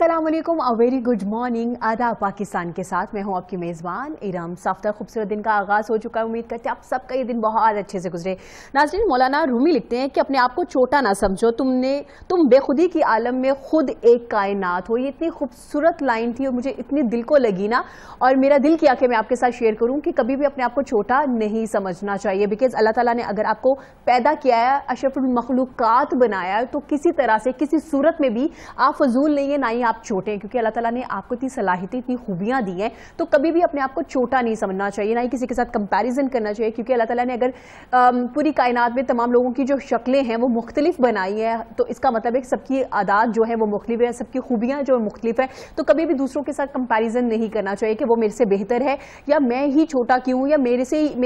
अस्सलाम वालेकुम, a very good morning, आदाब पाकिस्तान के साथ मैं हूं आपकी मेज़बान इरम साफ्ता। खूबसूरत दिन का आगाज़ हो चुका है। उम्मीद करते हैं आप सबका ये दिन बहुत अच्छे से गुजरे। नाज़रीन, मौलाना रूमी लिखते हैं कि अपने आप को छोटा ना समझो, तुम बेखुदी की आलम में खुद एक कायनात हो। ये इतनी खूबसूरत लाइन थी और मुझे इतनी दिल को लगी ना, और मेरा दिल किया कि मैं आपके साथ शेयर करूं कि कभी भी अपने आप को छोटा नहीं समझना चाहिए। बिकॉज अल्लाह ताला ने अगर आपको पैदा किया है, अशरफुल मखलूकात बनाया है, तो किसी तरह से किसी सूरत में भी आप फजूल नहीं है, ना ही आप छोटे हैं, क्योंकि अल्लाह ताला ने आपको इतनी सलाहियत, इतनी खूबियां दी हैं। तो कभी भी अपने आप को छोटा नहीं समझना चाहिए, ना ही किसी के साथ कंपैरिजन करना चाहिए, क्योंकि अल्लाह ताला ने अगर पूरी कायनात में तमाम लोगों की जो शक्लें हैं वो मुख्तलिफ बनाई हैं, तो इसका मतलब है कि सबकी आदात जो है वो मुख्तलिफ है, सबकी खूबियां जो मुख्तलिफ है। तो कभी भी दूसरों के साथ कंपैरिजन नहीं करना चाहिए कि वो मेरे से बेहतर है या मैं ही छोटा क्यों या मेरे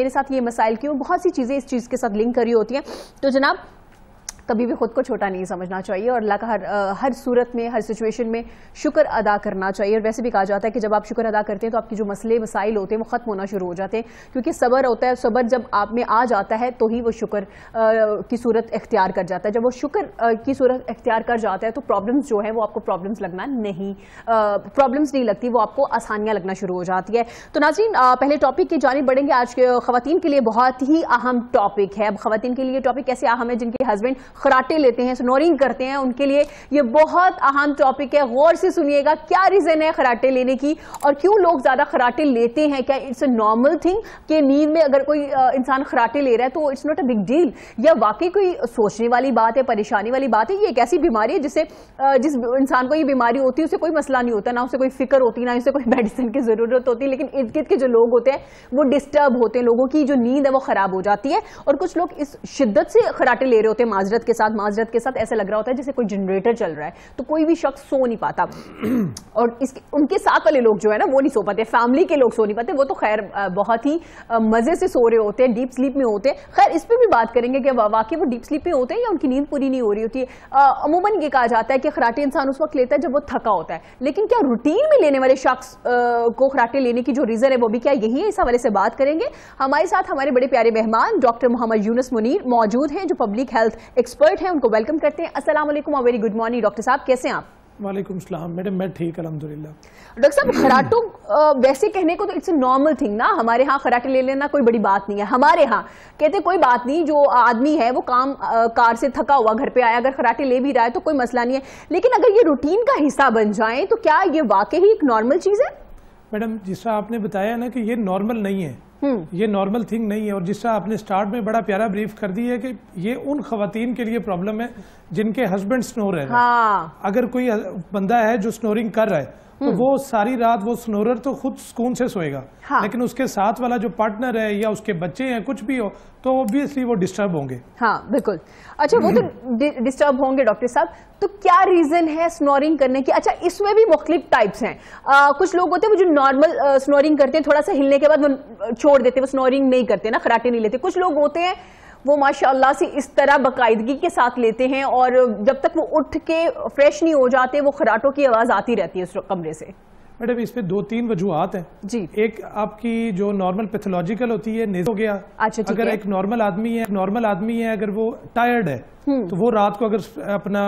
साथ ये मसाइल क्यों। बहुत सी चीज़ें इस चीज़ के साथ लिंक करी होती हैं। तो जनाब, कभी भी खुद को छोटा नहीं समझना चाहिए और अल्लाह का हर सूरत में, हर सिचुएशन में शुक्र अदा करना चाहिए। और वैसे भी कहा जाता है कि जब आप शुक्र अदा करते हैं तो आपकी जो मसले मसाइल होते हैं वो ख़त्म होना शुरू हो जाते हैं, क्योंकि सब्र होता है। सब्र जब आप में आ जाता है तो ही वो शुक्र की सूरत इख्तियार कर जाता है। जब वो शुक्र की सूरत इख्तियार कर जाता है तो प्रॉब्लम्स जो है वो आपको प्रॉब्लम्स नहीं लगती, वो आपको आसानियाँ लगना शुरू हो जाती है। तो नाज़रीन, पहले टॉपिक की जानिब बढ़ेंगे। आज के ख़वातीन के लिए बहुत ही अहम टॉपिक है। अब ख़वातीन के लिए टॉपिक कैसे अहम है? जिनके हस्बैंड खराटे लेते हैं, स्नोरिंग करते हैं, उनके लिए ये बहुत अहम टॉपिक है। गौर से सुनिएगा, क्या रीजन है खराटे लेने की और क्यों लोग ज्यादा खराटे लेते हैं। क्या इट्स अ नॉर्मल थिंग कि नींद में अगर कोई इंसान खराटे ले रहा है तो it's not a big deal, या वाकई कोई सोचने वाली बात है, परेशानी वाली बात है? ये एक ऐसी बीमारी है जिस इंसान को ये बीमारी होती है उसे कोई मसला नहीं होता, ना उसे कोई फिक्र होती, ना उसे कोई मेडिसिन की जरूरत होती, लेकिन इर्द गिर्द के जो लोग होते हैं वो डिस्टर्ब होते हैं, लोगों की जो नींद है वो खराब हो जाती है। और कुछ लोग इस शिद्दत से खराटे ले रहे होते हैं माजरत के साथ ऐसा लग रहा होता है जैसे कोई जनरेटर चल रहा है, तो कोई भी शख्स सो नहीं पाता। और उनके साथ वाले लोग जो है ना वो नहीं सो पाते, फैमिली के लोग सो नहीं पाते। वो तो खैर बहुत ही मजे से सो रहे होते हैं, डीप स्लीप में होते हैं। खैर इस पे भी बात करेंगे कि वाकई वो डीप स्लीप में होते हैं या उनकी नींद पूरी नहीं हो रही होती है। अमूमन ये कहा जाता है कि खराटे इंसान उस वक्त लेता है जब वो थका होता है, लेकिन क्या रूटीन में लेने वाले शख्स को खराटे लेने की जो रीजन है वो भी क्या यही है? इस हवाले से बात करेंगे। हमारे साथ हमारे बड़े प्यारे मेहमान डॉक्टर मोहम्मद यूनुस मुनीर मौजूद हैं, जो पब्लिक हेल्थ एक्सपर्ट हैं। उनको वेलकम करते हैं। अस्सलाम वालेकुम, वेरी गुड मॉर्निंग डॉक्टर साहब, कैसे हैं आप? वालेकुम सलाम मैडम, मैं ठीक अल्हम्दुलिल्लाह। डॉक्टर साहब, खराटों वैसे कहने को तो इट्स अ नॉर्मल थिंग ना, हमारे यहाँ खराटे ले लेना कोई बड़ी बात नहीं है। हमारे यहाँ कहते कोई बात नहीं, जो आदमी है वो काम कार से थका हुआ घर पे आया, अगर खराटे ले भी रहा है तो कोई मसला नहीं है। लेकिन अगर ये रूटीन का हिस्सा बन जाए तो क्या ये वाकई ही एक नॉर्मल चीज है? मैडम, जिस तरह आपने बताया ना कि ये नॉर्मल नहीं है, ये नॉर्मल थिंग नहीं है, और जिस तरह आपने स्टार्ट में बड़ा प्यारा ब्रीफ कर दी है कि ये उन खवातीन के लिए प्रॉब्लम है जिनके हस्बैंड स्नोर है। हाँ। अगर कोई बंदा है जो स्नोरिंग कर रहा है तो वो सारी रात वो स्नोरर तो खुद सुकून से सोएगा। हाँ। लेकिन उसके साथ वाला जो पार्टनर है या उसके बच्चे हैं, कुछ भी हो, तो ऑब्वियसली वो डिस्टर्ब होंगे। हाँ बिल्कुल। अच्छा, वो तो डिस्टर्ब होंगे डॉक्टर साहब। तो क्या रीजन है स्नोरिंग करने की? अच्छा, इसमें भी मुख्तलिफ टाइप्स हैं। कुछ लोग होते हैं वो जो नॉर्मल स्नोरिंग करते हैं, थोड़ा सा हिलने के बाद वो छोड़ देते, वो स्नोरिंग नहीं करते ना, खराटे नहीं लेते। कुछ लोग होते हैं वो माशाअल्लाह से इस तरह बाकायदगी के साथ लेते हैं और जब तक वो उठ के फ्रेश नहीं हो जाते वो खराटों की आवाज आती रहती है उस कमरे से। मैडम, इस पे 2-3 वजूहात हैं जी। एक आपकी जो नॉर्मल पैथोलॉजिकल होती है, नेज़ल हो गया। अच्छा, अगर एक नॉर्मल आदमी है अगर वो टायर्ड है तो वो रात को अगर अपना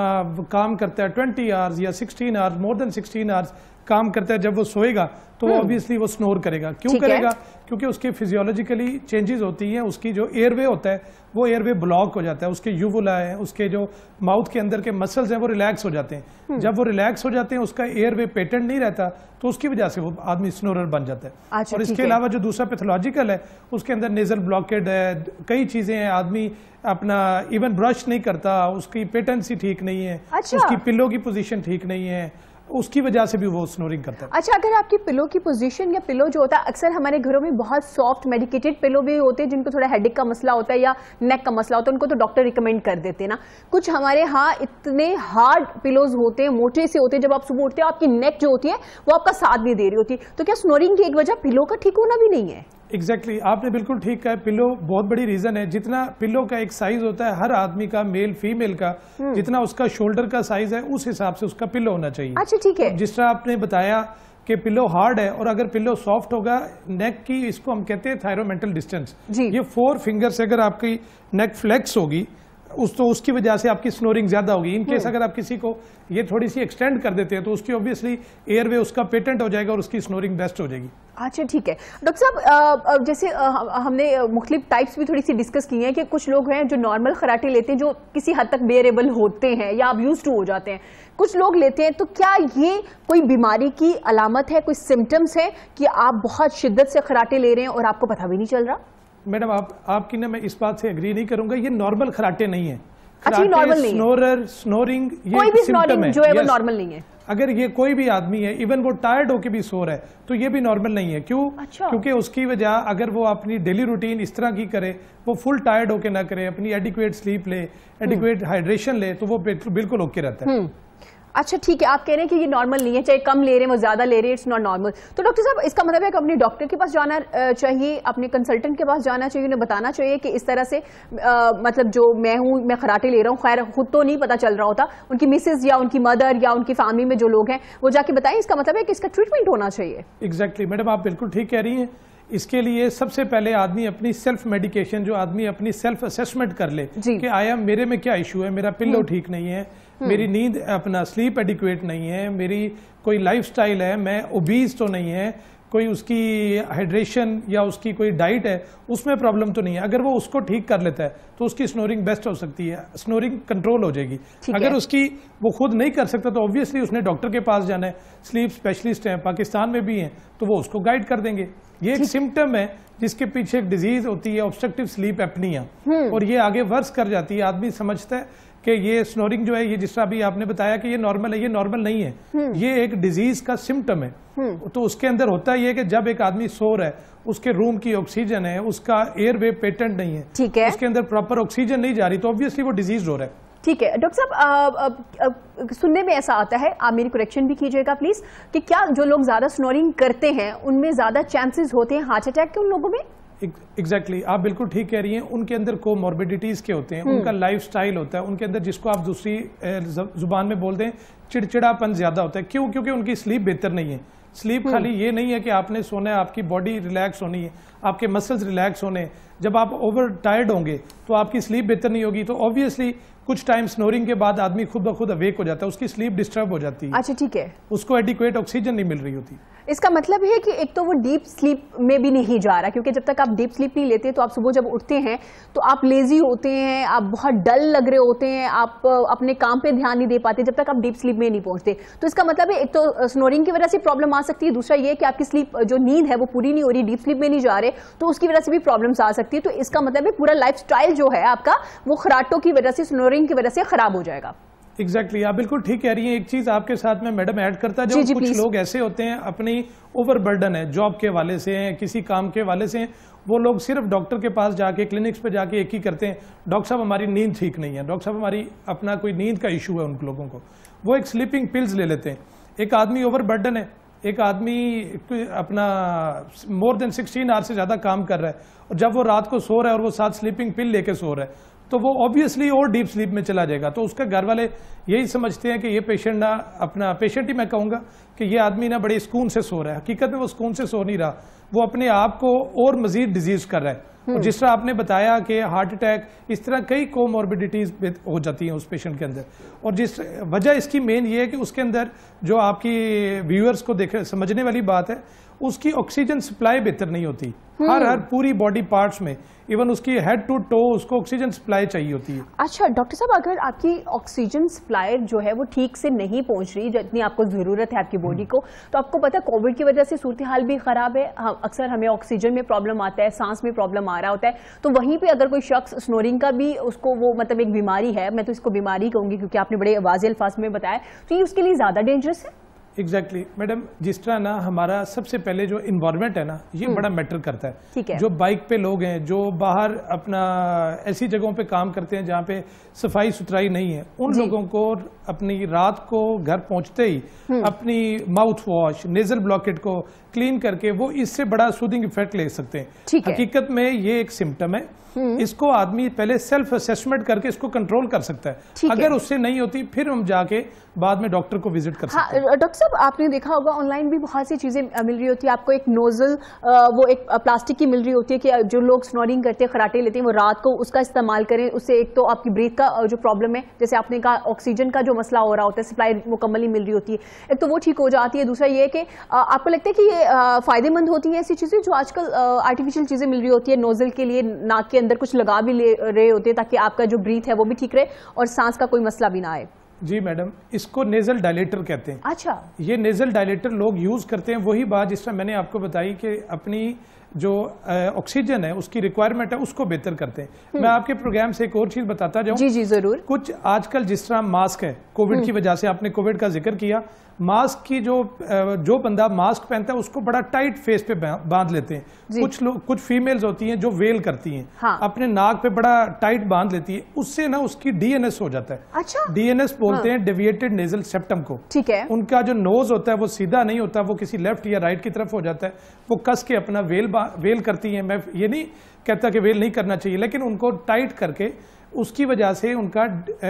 काम करता है 20 आवर्स या 16 आवर्स, मोर देन 16 आवर्स काम करता है, जब वो सोएगा तो ऑब्वियसली वो स्नोर करेगा। क्यों करेगा? क्योंकि उसकी फिजियोलॉजिकली चेंजेस होती हैं, उसकी जो एयरवे होता है वो एयरवे ब्लॉक हो जाता है, उसके यूवुला है, उसके जो माउथ के अंदर के मसल्स हैं वो रिलैक्स हो जाते हैं। जब वो रिलैक्स हो जाते हैं, उसका एयरवे पेटेंट नहीं रहता, तो उसकी वजह से वो आदमी स्नोरर बन जाता है। और इसके अलावा जो दूसरा पैथोलॉजिकल है उसके अंदर नेजल ब्लॉकेड है, कई चीजें हैं, आदमी अपना इवन ब्रश नहीं करता, उसकी पेटेंसी ठीक नहीं है, उसकी पिलो की पोजीशन ठीक नहीं है, उसकी वजह से भी वो स्नोरिंग करता है। अच्छा, अगर आपकी पिलो की पोजीशन या पिलो जो होता है, अक्सर हमारे घरों में बहुत सॉफ्ट मेडिकेटेड पिलो भी होते हैं जिनको थोड़ा हेडेक का मसला होता है या नेक का मसला होता है, उनको तो डॉक्टर रिकमेंड कर देते हैं ना। कुछ हमारे यहाँ इतने हार्ड पिलोज होते हैं, मोटे से होते हैं, जब आप सुबह उठते हो आपकी नेक जो होती है वो आपका साथ नहीं दे रही होती। तो क्या स्नोरिंग की एक वजह पिलो का ठीक होना भी नहीं है? एग्जैक्टली, आपने बिल्कुल ठीक कहा। पिलो बहुत बड़ी रीजन है। जितना पिलो का एक साइज होता है हर आदमी का, मेल फीमेल का, जितना उसका शोल्डर का साइज है उस हिसाब से उसका पिलो होना चाहिए। अच्छा, ठीक है। जिस तरह आपने बताया कि पिलो हार्ड है और अगर पिलो सॉफ्ट होगा, नेक की, इसको हम कहते हैं थायरोमेंटल डिस्टेंस, ये 4 फिंगर से अगर आपकी नेक फ्लेक्स होगी उसकी वजह से आपकी स्नोरिंग ज्यादा होगी। इन केस अगर आप किसी को ये थोड़ी सी एक्सटेंड कर देते हैं तो उसकी ऑब्वियसली एयरवे उसका पेटेंट हो जाएगा और उसकी स्नोरिंग बेस्ट हो जाएगी। अच्छा ठीक है डॉक्टर साहब, जैसे हमने मुख्तलिफ टाइप्स भी थोड़ी सी डिस्कस की हैं कि कुछ लोग हैं जो नॉर्मल खराटे लेते हैं जो किसी हद तक बेरेबल होते हैं या आप यूज्ड टू हो जाते हैं, कुछ लोग लेते हैं, तो क्या ये कोई बीमारी की अलामत है, कोई सिम्टम्स है कि आप बहुत शिद्दत से खराटे ले रहे हैं और आपको पता भी नहीं चल रहा? मैडम आपकी ना मैं इस बात से एग्री नहीं करूंगा, ये नॉर्मल खराटे नहीं है। अच्छा नॉर्मल नहीं, स्नोरर स्नोरिंग ये कोई भी स्नोरिंग जो है वो नॉर्मल नहीं है। अगर ये कोई भी आदमी है इवन वो टायर्ड होके भी सो रहा है तो ये भी नॉर्मल नहीं है। क्यों? अच्छा। क्योंकि उसकी वजह अगर वो अपनी डेली रूटीन इस तरह की करे, वो फुल टायर्ड होके ना करे, अपनी एडिक्वेट स्लीप ले, एडिक्वेट हाइड्रेशन ले, तो वो बिल्कुल ओके रहता है। अच्छा ठीक है, आप कह रहे हैं कि ये नॉर्मल नहीं है, चाहे कम ले रहे हैं वो ज्यादा ले रहे हैं, इट्स नॉट नॉर्मल। तो डॉक्टर साहब इसका मतलब है कि अपने डॉक्टर के पास जाना चाहिए, अपने कंसल्टेंट के पास जाना चाहिए, उन्हें बताना चाहिए कि इस तरह से मतलब जो मैं खराटे ले रहा हूँ, खैर खुद तो नहीं पता चल रहा होता, उनकी मिसेज या उनकी मदर या उनकी फैमिली में जो लोग हैं वो जाके बताएं, इसका मतलब है कि इसका ट्रीटमेंट होना चाहिए। एग्जैक्टली मैडम, आप बिल्कुल ठीक कह रही हैं। इसके लिए सबसे पहले आदमी अपनी सेल्फ मेडिकेशन, जो आदमी अपनी सेल्फ असेसमेंट कर ले कि आया मेरे में क्या इशू है, मेरा पिल्लो ठीक नहीं है, मेरी नींद अपना स्लीप एडिक्वेट नहीं है, मेरी कोई लाइफस्टाइल है, मैं ओबीज तो नहीं है, कोई उसकी हाइड्रेशन या उसकी कोई डाइट है उसमें प्रॉब्लम तो नहीं है। अगर वो उसको ठीक कर लेता है तो उसकी स्नोरिंग बेस्ट हो सकती है, स्नोरिंग कंट्रोल हो जाएगी। अगर उसकी वो खुद नहीं कर सकता तो ऑब्वियसली उसने डॉक्टर के पास जाना है, स्लीप स्पेशलिस्ट हैं पाकिस्तान में भी हैं, तो वो उसको गाइड कर देंगे। ये एक सिम्टम है जिसके पीछे एक डिजीज होती है ऑब्स्ट्रक्टिव स्लीप एपनिया, और ये आगे वर्स कर जाती है। आदमी समझता है कि ये स्नोरिंग जो है, ये जिस तरह अभी आपने बताया कि ये नॉर्मल है, ये नॉर्मल नहीं है, ये एक डिजीज का सिम्टम है। तो उसके अंदर होता ही है कि जब एक आदमी सो रहा है, उसके रूम की ऑक्सीजन है, उसका एयरवे पेटेंट नहीं है, ठीक है, उसके अंदर प्रॉपर ऑक्सीजन नहीं जा रही, तो ऑब्वियसली वो डिजीज हो रहा है। ठीक है डॉक्टर साहब, सुनने में ऐसा आता है, आप मेरी करेक्शन भी कीजिएगा प्लीज, कि क्या जो लोग ज्यादा स्नोरिंग करते हैं उनमें ज्यादा चांसेस होते हैं हार्ट अटैक के उन लोगों में? एग्जैक्टली आप बिल्कुल ठीक कह रही हैं। उनके अंदर कोमॉर्बिडिटीज के होते हैं, उनका लाइफस्टाइल होता है, उनके अंदर जिसको आप दूसरी जुबान में बोलते हैं चिड़चिड़ापन ज्यादा होता है। क्यों? क्योंकि उनकी स्लीप बेहतर नहीं है। स्लीप खाली ये नहीं है कि आपने सोना है, आपकी बॉडी रिलैक्स होनी है, आपके मसल्स रिलैक्स होने हैं। जब आप ओवर टायर्ड होंगे तो आपकी स्लीप बेहतर नहीं होगी, तो ऑब्वियसली कुछ टाइम स्नोरिंग के बाद आदमी खुद ब खुद अवेक हो जाता है, उसकी स्लीप डिस्टर्ब हो जाती है। अच्छा ठीक है, उसको एडिक्वेट ऑक्सीजन नहीं मिल रही होती। इसका मतलब है कि एक तो वो डीप स्लीप में भी नहीं जा रहा, क्योंकि जब तक आप डीप स्लीप नहीं लेते तो आप सुबह जब उठते हैं तो आप लेजी होते हैं, आप बहुत डल लग रहे होते हैं, आप अपने काम पे ध्यान नहीं दे पाते जब तक आप डीप स्लीप में नहीं पहुंचते। तो इसका मतलब है एक तो स्नोरिंग की वजह से प्रॉब्लम आ सकती है, दूसरा ये कि आपकी स्लीप जो नींद है वो पूरी नहीं हो रही, डीप स्लीप में नहीं जा रहे, तो उसकी वजह से भी प्रॉब्लम्स आ सकती है। तो इसका मतलब है पूरा लाइफस्टाइल जो है आपका वो खराटों की वजह से, स्नोरिंग की वजह से खराब हो जाएगा। एग्जैक्टली आप बिल्कुल ठीक कह रही हैं। एक चीज आपके साथ में मैडम ऐड करता जाऊं, कुछ लोग ऐसे होते हैं अपनी ओवरबर्डन है, जॉब के वाले से हैं, किसी काम के वाले से हैं, वो लोग सिर्फ डॉक्टर के पास जाके, क्लिनिक्स पे जाके एक ही करते हैं, डॉक्टर साहब हमारी नींद ठीक नहीं है, डॉक्टर साहब हमारी अपना कोई नींद का इशू है। उन लोगों को वो एक स्लीपिंग पिल्स ले लेते हैं। एक आदमी ओवरबर्डन है, एक आदमी अपना मोर देन 16 आवर से ज्यादा काम कर रहा है, और जब वो रात को सो रहा है और वो साथ स्लीपिंग पिल लेके सो रहा है, तो वो ऑब्वियसली और डीप स्लीप में चला जाएगा। तो उसके घर वाले यही समझते हैं कि ये पेशेंट ना, अपना पेशेंट ही मैं कहूँगा कि ये आदमी ना बड़े सुकून से सो रहा है। हकीकत में वो सुकून से सो नहीं रहा, वो अपने आप को और मजीद डिजीज कर रहा है। और जिस तरह आपने बताया कि हार्ट अटैक, इस तरह कई कोमॉर्बिडिटीज हो जाती हैं उस पेशेंट के अंदर। और जिस वजह इसकी मेन ये है कि उसके अंदर जो आपकी व्यूअर्स को देख समझने वाली बात है, उसकी ऑक्सीजन सप्लाई बेहतर नहीं होती। हर पूरी बॉडी पार्ट्स में, इवन उसकी हेड टू टो, उसको ऑक्सीजन सप्लाई चाहिए होती है। अच्छा डॉक्टर साहब, अगर आपकी ऑक्सीजन सप्लाई जो है वो ठीक से नहीं पहुंच रही जितनी आपको जरूरत है आपकी बॉडी को, तो आपको पता है कोविड की वजह से सूरत हाल भी खराब है, अक्सर हमें ऑक्सीजन में प्रॉब्लम आता है, सांस में प्रॉब्लम आ रहा होता है, तो वहीं पे अगर कोई शख्स स्नोरिंग का भी उसको वो मतलब एक बीमारी है, मैं तो इसको बीमारी कहूंगी क्योंकि आपने बड़े वाज़ेह अल्फाज में बताया, तो ये उसके लिए ज्यादा डेंजरस है। एग्जैक्टली मैडम, जिस तरह ना हमारा सबसे पहले जो इन्वायरमेंट है ना, ये बड़ा मैटर करता है। ठीक है। जो बाइक पे लोग हैं, जो बाहर अपना ऐसी जगहों पे काम करते हैं जहाँ पे सफाई सुथराई नहीं है, उन लोगों को अपनी रात को घर पहुंचते ही अपनी माउथ वॉश, नेजल ब्लॉकेट को क्लीन करके वो इससे बड़ा सूदिंग इफेक्ट ले सकते हैं। हकीकत में ये एक सिम्टम है, इसको आदमी पहले सेल्फ असेसमेंट करके इसको कंट्रोल कर सकता है। अगर उससे नहीं होती फिर हम जाके बाद में डॉक्टर को विजिट कर सकते हैं। डॉक्टर साहब, आपने देखा होगा ऑनलाइन भी बहुत सी चीजें मिल रही होती है आपको। एक नोजल वो एक प्लास्टिक की मिल रही होती है कि जो लोग स्नोरिंग करते हैं, खराटे लेते हैं, वो रात को उसका इस्तेमाल करें। उससे एक तो आपकी ब्रीथ का जो प्रॉब्लम है, जैसे आपने कहा ऑक्सीजन का जो मसला हो रहा होता है, सप्लाई मुकम्मल नहीं मिल रही होती है, एक तो वो ठीक हो जाती है। दूसरा ये कि आपको लगता है कि ये फायदेमंद होती हैं ऐसी चीजें जो आजकल आर्टिफिशियल चीजें मिल रही होती है नोजल के लिए, नाक के अंदर कुछ लगा भी रहे होते हैं ताकि आपका जो ब्रीथ है वो भी ठीक रहे और सांस का कोई मसला भी ना आए? जी मैडम, इसको नेजल डायलेटर कहते हैं। अच्छा, ये नेजल डायलेटर लोग यूज करते हैं। वही बात जिस तरह मैंने आपको बताई कि अपनी जो ऑक्सीजन है उसकी रिक्वायरमेंट है उसको बेहतर करते हैं। मैं आपके प्रोग्राम से एक और चीज बताता जाऊं। जी जी जरूर। कुछ आजकल जिस तरह मास्क है, कोविड की वजह से, आपने कोविड का जिक्र किया, मास्क की जो बंदा मास्क पहनता है उसको बड़ा टाइट फेस पे बांध लेते हैं। कुछ लोग, कुछ फीमेल्स होती हैं जो वेल करती हैं, हाँ। अपने नाक पे बड़ा टाइट बांध लेती है, उससे ना उसकी डीएनएस हो जाता है। अच्छा, डीएनएस बोलते हैं डेविएटेड नेजल सेप्टम को। ठीक है। उनका जो नोज होता है वो सीधा नहीं होता, वो किसी लेफ्ट या राइट की तरफ हो जाता है। वो कस के अपना वेल करती हैं। मैं ये नहीं कहता कि वेल नहीं करना चाहिए, लेकिन उनको टाइट करके उसकी वजह से उनका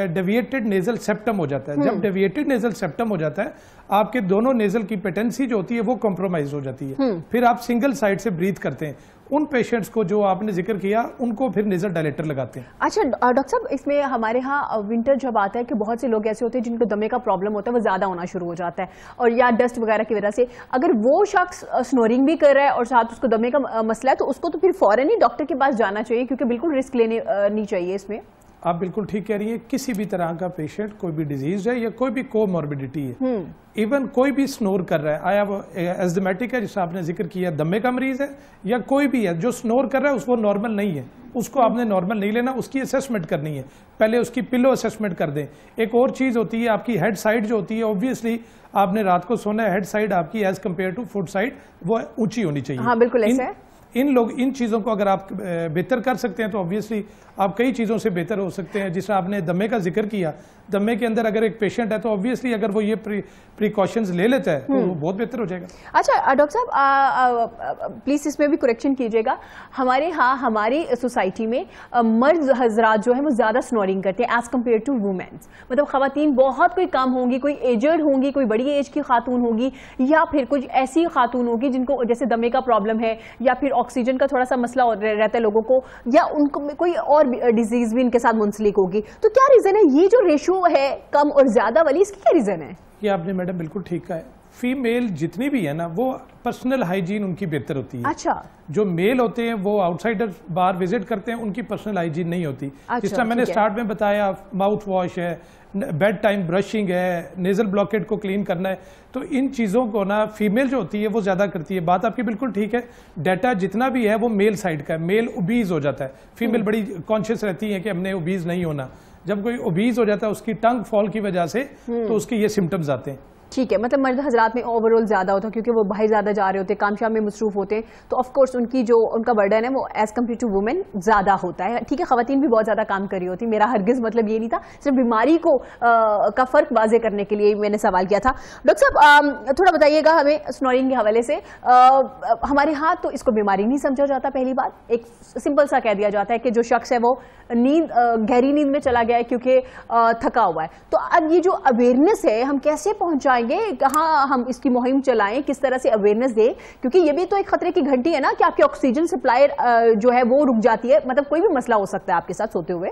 डेविएटेड नेजल सेप्टम हो जाता है। जब डेविएटेड नेजल सेप्टम हो जाता है, आपके दोनों नेजल की पेटेंसी जो होती है वो कॉम्प्रोमाइज हो जाती है। फिर आप सिंगल साइड से ब्रीथ करते हैं। उन पेशेंट्स को जो आपने जिक्र किया उनको फिर नेजल डायलेटर लगाते हैं। अच्छा डॉक्टर साहब, इसमें हमारे यहाँ विंटर जब आता है कि बहुत से लोग ऐसे होते हैं जिनको दमे का प्रॉब्लम होता है, वो ज्यादा होना शुरू हो जाता है, और या डस्ट वगैरह की वजह से अगर वो शख्स स्नोरिंग भी कर रहा है और साथ उसको दमे का मसला है, तो उसको तो फिर फौरन ही डॉक्टर के पास जाना चाहिए, क्योंकि बिल्कुल रिस्क लेने नहीं चाहिए इसमें। आप बिल्कुल ठीक कह रही हैं। किसी भी तरह का पेशेंट, कोई भी डिजीज है या कोई भी कोमॉर्बिडिटी है, इवन कोई भी स्नोर कर रहा है, आया वो एस्थमेटिक है जिसका आपने जिक्र किया, दमे का मरीज है, या कोई भी है जो स्नोर कर रहा है, उसको नॉर्मल नहीं है, उसको आपने नॉर्मल नहीं लेना, उसकी असेसमेंट करनी है। पहले उसकी पिलो असेसमेंट कर दें। एक और चीज होती है आपकी हेड साइड जो होती है, ऑब्वियसली आपने रात को सोना है, हेड साइड आपकी edge compare to foot side वो ऊंची होनी चाहिए। हाँ, बिल्कुल ऐसा है। इन चीज़ों को अगर आप बेहतर कर सकते हैं तो ऑब्वियसली आप कई चीज़ों से बेहतर हो सकते हैं। जिस आपने दमे का जिक्र किया, दमे के अंदर अगर एक पेशेंट है तो ऑब्वियसली अगर वो ये प्रिकॉशंस ले लेता है तो वो बहुत बेहतर हो जाएगा। अच्छा डॉक्टर साहब, प्लीज इसमें भी करेक्शन कीजिएगा। हमारी सोसाइटी में मर्द हजरात जो है वो ज्यादा स्नोरिंग करते हैं एज कम्पेयर टू वुमेन्स। मतलब खवातीन बहुत कोई कम होंगी, कोई एजड होंगी, कोई बड़ी एज की खातून होगी, या फिर कुछ ऐसी खातून होगी जिनको जैसे दमे का प्रॉब्लम है, या फिर ऑक्सीजन का थोड़ा सा मसला रहता है लोगों को, या उनको कोई और डिजीज भी इनके साथ मुंसलिक होगी। तो क्या रीजन है ये जो रेशो है कम और ज्यादा वाली, इसकी क्या रीजन है? ये आपने मैडम बिल्कुल ठीक कहा है। फीमेल जितनी भी है ना, वो पर्सनल हाइजीन उनकी बेहतर होती है। अच्छा। जो मेल होते हैं वो आउटसाइडर बाहर विजिट करते हैं, उनकी पर्सनल हाइजीन नहीं होती। अच्छा, जिस तरह मैंने स्टार्ट में बताया, माउथ वॉश है, बेड टाइम ब्रशिंग है, नेजल ब्लॉकेट को क्लीन करना है, तो इन चीज़ों को ना फीमेल जो होती है वो ज़्यादा करती है। बात आपकी बिल्कुल ठीक है। डाटा जितना भी है वो मेल साइड का है। मेल ओबीज हो जाता है, फीमेल बड़ी कॉन्शियस रहती है कि हमने ओबीज नहीं होना। जब कोई ओबीज हो जाता है उसकी टंग फॉल की वजह से, तो उसके ये सिम्टम्स आते हैं। ठीक है, मतलब मर्द हजरात में ओवरऑल ज्यादा होता है क्योंकि वो बाहर ज्यादा जा रहे होते हैं, काम शाम में मसरूफ होते हैं, तो ऑफ कोर्स उनका बर्डन है वो एज कम्पेयर टू वुमेन ज्यादा होता है। ठीक है, खवातीन भी बहुत ज्यादा काम कर रही होती है। मेरा हरगिज मतलब ये नहीं था, सिर्फ बीमारी को का फर्क वाजे करने के लिए मैंने सवाल किया था। डॉक्टर साहब थोड़ा बताइएगा हमें स्नोरिंग के हवाले से। हमारे यहाँ तो इसको बीमारी नहीं समझा जाता। पहली बात, एक सिंपल सा कह दिया जाता है कि जो शख्स है वो गहरी नींद में चला गया है क्योंकि थका हुआ है। तो अब ये जो अवेयरनेस है हम कैसे पहुंचाएंगे, कहाँ हम इसकी मुहिम चलाएं, किस तरह से अवेयरनेस दें, क्योंकि ये भी तो एक खतरे की घंटी है ना कि आपकी ऑक्सीजन सप्लाई जो है वो रुक जाती है। मतलब कोई भी मसला हो सकता है आपके साथ सोते हुए।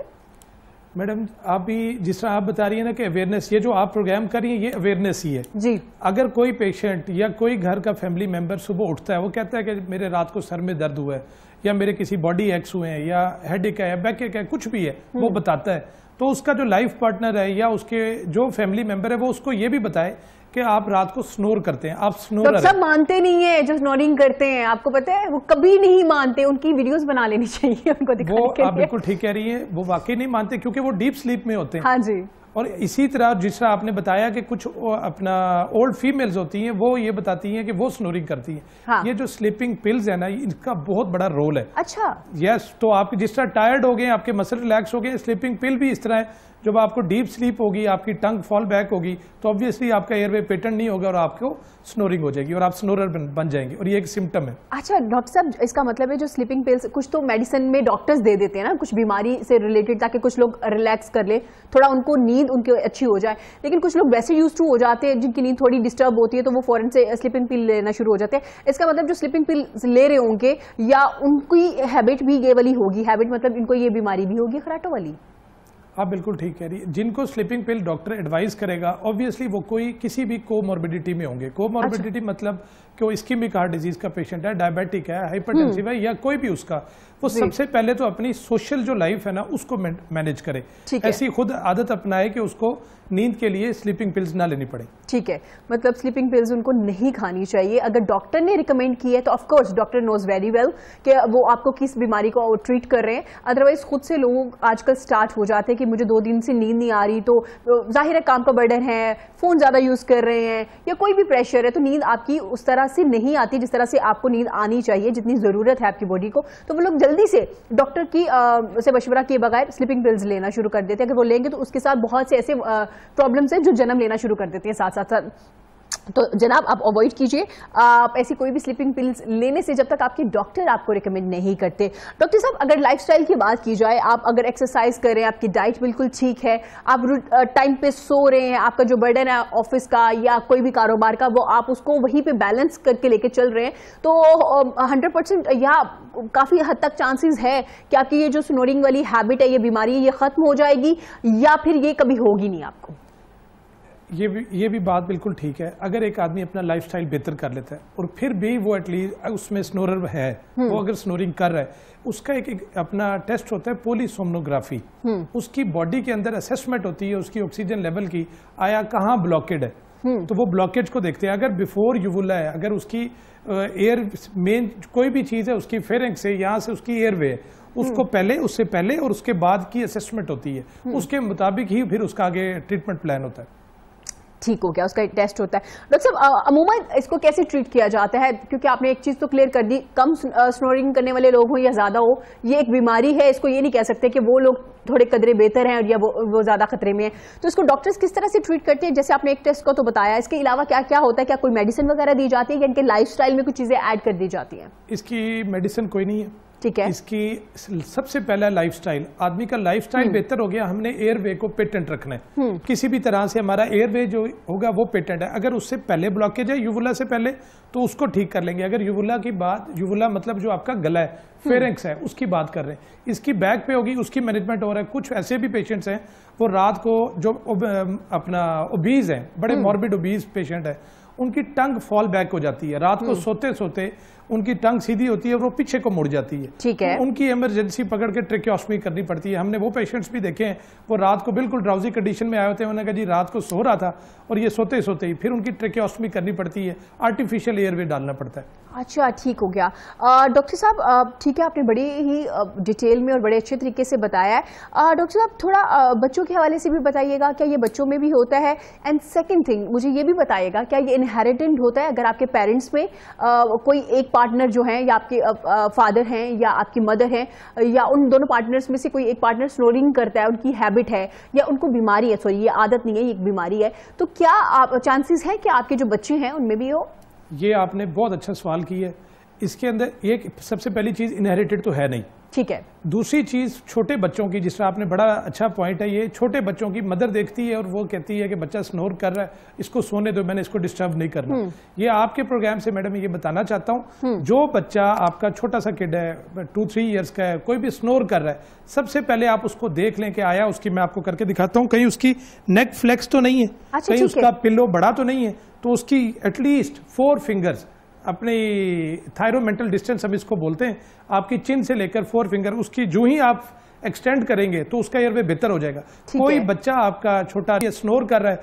मैडम आप भी जिस तरह आप बता रही है ना कि अवेयरनेस, ये जो आप प्रोग्राम कर रही है ये अवेयरनेस ही है जी। अगर कोई पेशेंट या कोई घर का फैमिली मेंबर सुबह उठता है, वो कहता है कि मेरे रात को सर में दर्द हुआ है, या मेरे किसी बॉडी एक्स हुए हैं, या हेडेक है, या बैक एक है, कुछ भी है, वो बताता है, तो उसका जो लाइफ पार्टनर है या उसके जो फैमिली मेंबर है वो उसको ये भी बताए कि आप रात को स्नोर करते हैं, आप स्नोर। सब मानते नहीं है जो स्नोरिंग करते हैं, आपको पता है, वो कभी नहीं मानते। उनकी वीडियोस बना लेनी चाहिए उनको दिखाने के लिए। आप बिल्कुल ठीक कह रही हैं, वो वाकई नहीं मानते क्योंकि वो डीप स्लीप में होते हैं। हाँ जी। और इसी तरह जिस तरह आपने बताया कि कुछ अपना ओल्ड फीमेल्स होती हैं, वो ये बताती हैं कि वो स्नोरिंग करती हैं। हाँ। ये जो स्लीपिंग पिल्स है ना, इनका बहुत बड़ा रोल है। अच्छा। यस, तो आप जिस तरह टायर्ड हो गए, आपके मसल रिलैक्स हो गए, स्लीपिंग पिल भी इस तरह है। जब आपको डीप स्लीप होगी, आपकी टंग फॉल बैक होगी, तो ऑब्वियसली आपका एयरवे पेटेंट नहीं होगा और आपको स्नोरिंग हो जाएगी और आप स्नोरर बन जाएंगे, और ये एक सिम्टम है। अच्छा डॉक्टर साहब, इसका मतलब है जो स्लीपिंग पिल्स कुछ तो मेडिसिन में डॉक्टर्स दे देते हैं ना, कुछ बीमारी से रिलेटेड, ताकि कुछ लोग रिलैक्स कर ले, थोड़ा उनको नींद उनकी अच्छी हो जाए, लेकिन कुछ लोग वैसे यूज टू हो जाते हैं जिनकी नींद थोड़ी डिस्टर्ब होती है, तो वो फौरन से स्लीपिंग पिल लेना शुरू हो जाते हैं। इसका मतलब जो स्लीपिंग पिल ले रहे होंगे या उनकी हैबिट भी ये वाली होगी, हैबिट मतलब इनको ये बीमारी भी होगी खराटों वाली। आप बिल्कुल ठीक कह रही है। जिनको स्लीपिंग पिल डॉक्टर एडवाइस करेगा, ऑब्वियसली वो कोई किसी भी कोमॉर्बिडिटी में होंगे। कोमॉर्बिडिटी मतलब कि वो इस्कीमिक हार्ट डिजीज का पेशेंट है, डायबिटिक है, हाइपरटेंसिव है, या कोई भी उसका, वो सबसे पहले तो अपनी सोशल जो लाइफ है ना उसको मैनेज करे, ऐसी खुद आदत अपनाए कि उसको नींद के लिए स्लीपिंग पिल्स ना लेनी पड़े। ठीक है, मतलब स्लीपिंग पिल्स उनको नहीं खानी चाहिए। अगर डॉक्टर ने रिकमेंड की है तो of course doctor knows very well कि वो आपको किस बीमारी को ट्रीट कर रहे हैं। अदरवाइज खुद से लोग आजकल स्टार्ट हो जाते हैं कि मुझे 2 दिन से नींद नहीं आ रही, तो जाहिर है काम का बर्डन है, फोन ज्यादा यूज कर रहे हैं या कोई भी प्रेशर है, तो नींद आपकी उस तरह से नहीं आती जिस तरह से आपको नींद आनी चाहिए, जितनी जरूरत है आपकी बॉडी को। तो वो लोग जल्दी से डॉक्टर की से मशवरा किए बगैर स्लीपिंग पिल्स लेना शुरू कर देते हैं। अगर वो लेंगे तो उसके साथ बहुत से ऐसे प्रॉब्लम्स हैं जो जन्म लेना शुरू कर देते हैं साथ साथ। तो जनाब आप अवॉइड कीजिए आप ऐसी कोई भी स्लीपिंग पिल्स लेने से जब तक आपके डॉक्टर आपको रिकमेंड नहीं करते। डॉक्टर साहब, अगर लाइफस्टाइल की बात की जाए, आप अगर एक्सरसाइज कर रहे हैं, आपकी डाइट बिल्कुल ठीक है, आप टाइम पे सो रहे हैं, आपका जो बर्डन है ऑफिस का या कोई भी कारोबार का वो आप उसको वहीं पे बैलेंस करके लेके चल रहे हैं, तो 100% या काफी हद तक चांसेस है कि आपकी ये जो स्नोरिंग वाली हैबिट है, ये बीमारी, ये खत्म हो जाएगी या फिर ये कभी होगी नहीं आपको। ये भी बात बिल्कुल ठीक है। अगर एक आदमी अपना लाइफस्टाइल बेहतर कर लेता है और फिर भी वो एटलीस्ट उसमें स्नोरर है, वो अगर स्नोरिंग कर रहा है, उसका एक अपना टेस्ट होता है पोलीसोमनोग्राफी। उसकी बॉडी के अंदर असेसमेंट होती है उसकी ऑक्सीजन लेवल की, आया कहाँ ब्लॉकेड है, तो वो ब्लॉकेज को देखते हैं। अगर बिफोर यूवुला है, अगर उसकी एयर मेन कोई भी चीज है उसकी फेरेंक्स से, यहाँ से उसकी एयरवे है, उसको पहले, उससे पहले और उसके बाद की असेसमेंट होती है, उसके मुताबिक ही फिर उसका आगे ट्रीटमेंट प्लान होता है। ठीक हो गया, उसका एक टेस्ट होता है। डॉक्टर साहब, अमूमन इसको कैसे ट्रीट किया जाता है, क्योंकि आपने एक चीज तो क्लियर कर दी, कम स्नोरिंग करने वाले लोग हो या ज्यादा हो, ये एक बीमारी है, इसको ये नहीं कह सकते कि वो लोग थोड़े कदरे बेहतर हैं या वो ज्यादा खतरे में है। तो इसको डॉक्टर्स किस तरह से ट्रीट करते हैं? जैसे आपने एक टेस्ट को तो बताया, इसके अलावा क्या क्या होता है? क्या कोई मेडिसिन वगैरह दी जाती है या इनके लाइफस्टाइल में कुछ चीजें ऐड कर दी जाती हैं? इसकी मेडिसिन कोई नहीं है, ठीक है। इसकी सबसे पहला लाइफस्टाइल, आदमी का लाइफस्टाइल बेहतर हो गया, हमने एयरवे को पेटेंट रखना है। किसी भी तरह से हमारा एयरवे जो होगा वो पेटेंट है। अगर उससे पहले ब्लॉकेज है यूवुला से पहले, तो उसको ठीक कर लेंगे। अगर यूवुला की बात, यूवुला मतलब जो आपका गला है, फेरेंक्स है, उसकी बात कर रहे हैं, इसकी बैक पे होगी, उसकी मैनेजमेंट हो रहा है। कुछ ऐसे भी पेशेंट्स हैं वो रात को जो अपना ओबीज है, बड़े मॉर्बिड ओबीज पेशेंट है, उनकी टंग फॉल बैक हो जाती है, रात को सोते सोते उनकी टंग सीधी होती है और वो पीछे को मुड़ जाती है। ठीक है। उनकी इमरजेंसी पकड़ के ट्रेकियोस्टमी करनी पड़ती है। हमने वो पेशेंट्स भी देखे हैं, वो रात को बिल्कुल ड्राउजी कंडीशन में आए होते हैं, उन्होंने कहा जी रात को सो रहा था और ये सोते सोते ही फिर उनकी ट्रेकियोस्टमी करनी पड़ती है, आर्टिफिशियल एयरवे डालना पड़ता है। अच्छा, ठीक हो गया। डॉक्टर साहब, ठीक है, आपने बड़ी ही डिटेल में और बड़े अच्छे तरीके से बताया है। डॉक्टर साहब, थोड़ा बच्चों के हवाले से भी बताइएगा, क्या ये बच्चों में भी होता है? एंड सेकंड थिंग, मुझे ये भी बताइएगा, क्या ये इनहेरिटेंट होता है? अगर आपके पेरेंट्स में कोई एक पार्टनर जो है, या आपके फादर हैं या आपकी मदर है, या उन दोनों पार्टनर्स में से कोई एक पार्टनर स्नोरिंग करता है, उनकी हैबिट है या उनको बीमारी है, सॉरी ये आदत नहीं है, ये एक बीमारी है, तो क्या आप चांसेस है कि आपके जो बच्चे हैं उनमें भी हो? ये आपने बहुत अच्छा सवाल किया है। इसके अंदर एक सबसे पहली चीज इनहेरिटेड तो है नहीं, ठीक है। दूसरी चीज छोटे बच्चों की, जिस तरह आपने बड़ा अच्छा पॉइंट है, ये छोटे बच्चों की मदर देखती है और वो कहती है कि बच्चा स्नोर कर रहा है, इसको सोने दो, मैंने इसको डिस्टर्ब नहीं करना। ये आपके प्रोग्राम से मैडम ये बताना चाहता हूँ, जो बच्चा आपका छोटा सा किड है, 2-3 ईयर्स का है, कोई भी स्नोर कर रहा है, सबसे पहले आप उसको देख लें कि आया उसकी, मैं आपको करके दिखाता हूँ, कहीं उसकी नेक फ्लेक्स तो नहीं है, कहीं उसका पिल्लो बड़ा तो नहीं है, तो उसकी एटलीस्ट 4 फिंगर्स, अपनी थायरोमेंटल डिस्टेंस हम इसको बोलते हैं, आपकी चिन से लेकर 4 फिंगर, उसकी जो ही आप एक्सटेंड करेंगे तो उसका एयरवे बेहतर हो जाएगा। कोई बच्चा आपका छोटा स्नोर कर रहा है,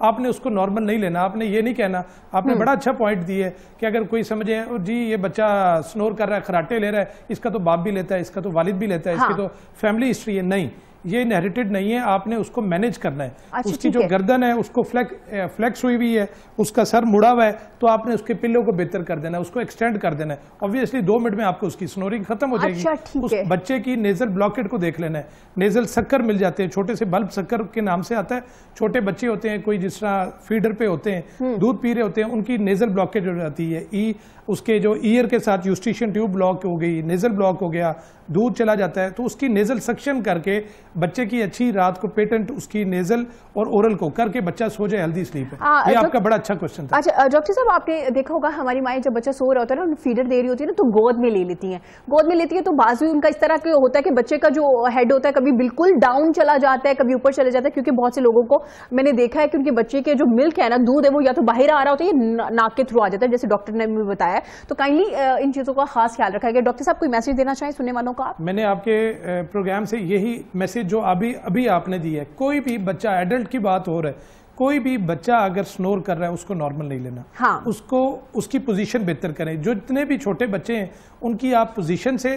आपने उसको नॉर्मल नहीं लेना, आपने ये नहीं कहना। आपने बड़ा अच्छा पॉइंट दिया है कि अगर कोई समझे जी ये बच्चा स्नोर कर रहा है, खराटे ले रहा है, इसका तो बाप भी लेता है, इसका तो वालिद भी लेता है, इसकी तो फैमिली हिस्ट्री है, नहीं, ये इनहेरिटेड नहीं है, आपने उसको मैनेज करना है। उसकी जो गर्दन है उसको फ्लेक्स हुई हुई है, उसका सर मुड़ा हुआ है, तो आपने उसके पिल्लों को बेहतर कर देना है, उसको एक्सटेंड कर देना है। ऑब्वियसली 2 मिनट में आपको उसकी स्नोरिंग खत्म हो जाएगी। उस बच्चे की नेजल ब्लॉकेट को देख लेना है। नेजल शक्कर मिल जाते हैं, छोटे से बल्ब शक्कर के नाम से आता है। छोटे बच्चे होते हैं, कोई जिस तरह फीडर पे होते हैं, दूध पी रहे होते हैं, उनकी नेजल ब्लॉकेज हो जाती है। उसके जो ईयर के साथ यूस्टिशियन ट्यूब ब्लॉक हो गई, नेजल ब्लॉक हो गया, दूध चला जाता है, तो उसकी नेजल सक्शन करके बच्चे की अच्छी रात को पेटेंट उसकी नेजल और ओरल को करके बच्चा सो जाए हेल्दी स्लीप है। ये आपका बड़ा अच्छा क्वेश्चन था। अच्छा डॉक्टर साहब, आपने देखा होगा हमारी माएं जब बच्चा सो रहा होता है ना, फीडर दे रही होती है ना, तो गोद में ले लेती हैं। गोद में लेती है तो बाजू उनका इस तरह के होता है कि बच्चे का जो हेड होता है कभी बिल्कुल डाउन चला जाता है, कभी ऊपर चला जाता है, क्योंकि बहुत से लोगों को मैंने देखा है कि उनके बच्चे के जो मिल्क है ना, दूध है, वो या तो बाहर आ रहा होता है, नाक के थ्रू आ जाता है, जैसे डॉक्टर ने भी बताया। तो काइंडली इन चीजों का खास ख्याल रखा गया। डॉक्टर साहब कोई मैसेज देना चाहें सुनने वालों को? मैंने आपके प्रोग्राम से यही मैसेज जो अभी आपने दी है, कोई भी बच्चा, एडल्ट की बात हो रहा है, कोई भी बच्चा अगर स्नोर कर रहा है उसको नॉर्मल नहीं लेना। हाँ। उसको उसकी पोजीशन बेहतर करें। जो जितने भी छोटे बच्चे हैं उनकी आप पोजीशन से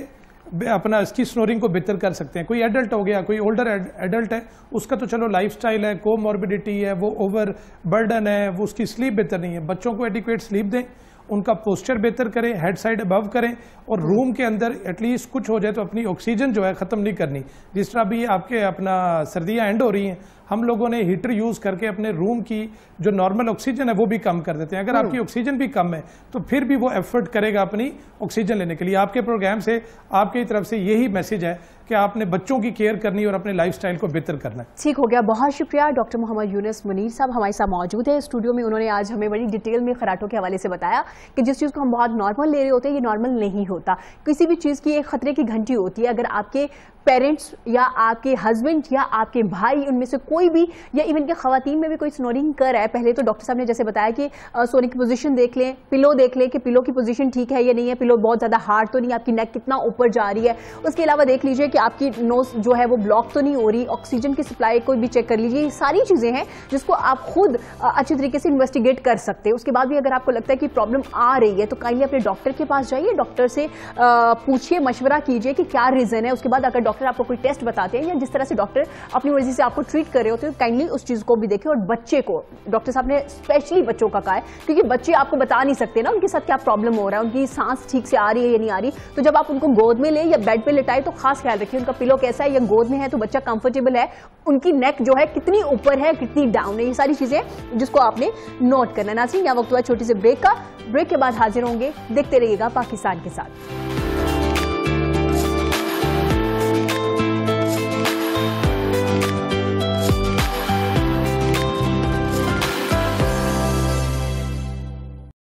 अपना इसकी स्नोरिंग को बेहतर कर सकते हैं। कोई एडल्ट हो गया, कोई ओल्डर एडल्ट है, उसका तो चलो लाइफस्टाइल है, कोमॉर्बिडिटी है, वो ओवर बर्डन है, वो उसकी स्लीप बेहतर नहीं है। बच्चों को एडिक्वेट स्लीप दें, उनका पोस्चर बेहतर करें, हेड साइड अबव करें, और रूम के अंदर एटलीस्ट कुछ हो जाए तो अपनी ऑक्सीजन जो है ख़त्म नहीं करनी। जिस तरह भी आपके अपना सर्दियाँ एंड हो रही हैं, हम लोगों ने हीटर यूज़ करके अपने रूम की जो नॉर्मल ऑक्सीजन है वो भी कम कर देते हैं। अगर आपकी ऑक्सीजन भी कम है तो फिर भी वो एफर्ट करेगा अपनी ऑक्सीजन लेने के लिए। आपके प्रोग्राम से आपकी तरफ से यही मैसेज है कि आपने बच्चों की केयर करनी और अपने लाइफस्टाइल को बेहतर करना है। ठीक हो गया, बहुत शुक्रिया। डॉक्टर मोहम्मद यूनुस मुनीर साहब हमारे साथ मौजूद है स्टूडियो में। उन्होंने आज हमें बड़ी डिटेल में खराटों के हवाले से बताया कि जिस चीज़ को हम बहुत नॉर्मल ले रहे होते हैं, ये नॉर्मल नहीं होता। किसी भी चीज़ की एक खतरे की घंटी होती है। अगर आपके पेरेंट्स या आपके हस्बैंड या आपके भाई, उनमें से कोई भी, या इवन के खवातीन में भी कोई स्नोरिंग कर रहा है, पहले तो डॉक्टर साहब ने जैसे बताया कि सोने की पोजीशन देख लें, पिलो देख लें कि पिलो की पोजीशन ठीक है या नहीं है, पिलो बहुत ज़्यादा हार्ड तो नहीं, आपकी नेक कितना ऊपर जा रही है। उसके अलावा देख लीजिए कि आपकी नोज जो है वो ब्लॉक तो नहीं हो रही, ऑक्सीजन की सप्लाई को भी चेक कर लीजिए। ये सारी चीज़ें हैं जिसको आप खुद अच्छी तरीके से इन्वेस्टिगेट कर सकते हैं। उसके बाद भी अगर आपको लगता है कि प्रॉब्लम आ रही है तो काइंडली अपने डॉक्टर के पास जाइए, डॉक्टर से पूछिए, मशवरा कीजिए कि क्या रीज़न है। उसके बाद अगर डॉक्टर आपको कोई टेस्ट बताते हैं या जिस तरह से डॉक्टर अपनी मर्जी से आपको ट्रीट कर रहे होते हैं, काइंडली उस चीज़ को भी देखें। और बच्चे को, डॉक्टर साहब ने स्पेशली बच्चों का कहा है, क्योंकि बच्चे आपको बता नहीं सकते ना उनके साथ क्या प्रॉब्लम हो रहा है, उनकी सांस ठीक से आ रही है या नहीं आ रही। तो जब आप उनको गोद में ले या बेड पे लेटाए तो खास ख्याल रखिए उनका पिलो कैसा है, या गोद में है तो बच्चा कंफर्टेबल है, उनकी नेक जो है कितनी ऊपर है, कितनी डाउन है, ये सारी चीजें जिसको आपने नोट करना है। नाज़रीन, यहाँ वक्त हुआ छोटी सी ब्रेक का। ब्रेक के बाद हाजिर होंगे, देखते रहिएगा पाकिस्तान के साथ।